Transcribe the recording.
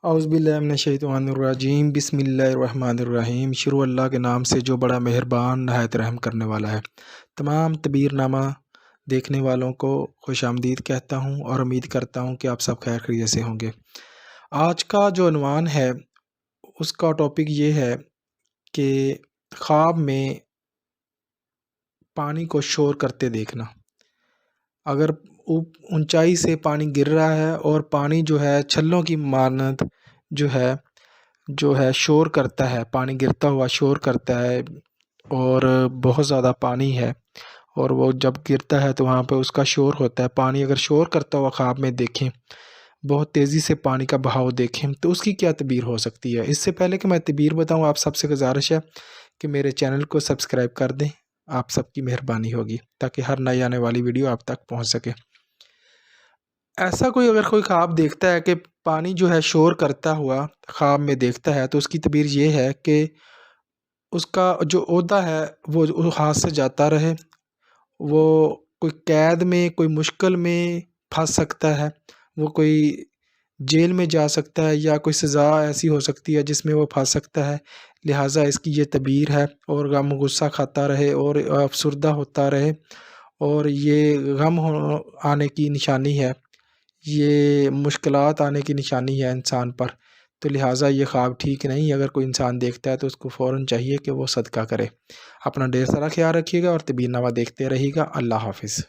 اعوذ باللہ من الشیطان الرجیم، بسم اللہ الرحمن الرحیم۔ شروع اللہ کے نام سے جو بڑا مہربان نہایت رحم کرنے والا ہے۔ تمام تبیر نامہ دیکھنے والوں کو خوش آمدید کہتا ہوں اور امید کرتا ہوں کہ آپ سب خیر خیریت سے ہوں گے۔ آج کا جو عنوان ہے اس کا ٹاپک یہ ہے کہ خواب میں پانی کو شور کرتے دیکھنا۔ اگر اونچائی سے پانی گر رہا ہے اور پانی جو ہے چھلوں کی مانند جو ہے شور کرتا ہے، پانی گرتا ہوا شور کرتا ہے اور بہت زیادہ پانی ہے اور وہ جب گرتا ہے تو وہاں پہ اس کا شور ہوتا ہے۔ پانی اگر شور کرتا ہوا خواب میں دیکھیں، بہت تیزی سے پانی کا بہاؤ دیکھیں تو اس کی کیا تعبیر ہو سکتی ہے۔ اس سے پہلے کہ میں تعبیر بتاؤں، آپ سب سے گزارش ہے کہ میرے چینل کو سبسکرائب کر دیں، آپ سب کی مہربانی ہوگی تاکہ ہر نئی آنے والی ویڈیو آپ تک پہنچ سکے۔ ایسا اگر کوئی خواب دیکھتا ہے کہ پانی جو ہے شور کرتا ہوا خواب میں دیکھتا ہے تو اس کی تعبیر یہ ہے کہ اس کا جو عہدہ ہے وہ ہاتھ سے جاتا رہے، وہ کوئی قید میں، کوئی مشکل میں پھنس سکتا ہے، وہ کوئی جیل میں جا سکتا ہے یا کوئی سزا ایسی ہو سکتی ہے جس میں وہ پھنس سکتا ہے۔ لہٰذا اس کی یہ تعبیر ہے، اور غم غصہ کھاتا رہے اور افسردہ ہوتا رہے، اور یہ غم آنے کی نشانی ہے، یہ مشکلات آنے کی نشانی ہے انسان پر۔ تو لہٰذا یہ خواب ٹھیک نہیں۔ اگر کوئی انسان دیکھتا ہے تو اس کو فوراً چاہیے کہ وہ صدقہ کرے۔ اپنا ڈھیر سارا خیال رکھیے گا اور تعبیر نامہ دیکھتے رہیے گا۔ اللہ حافظ۔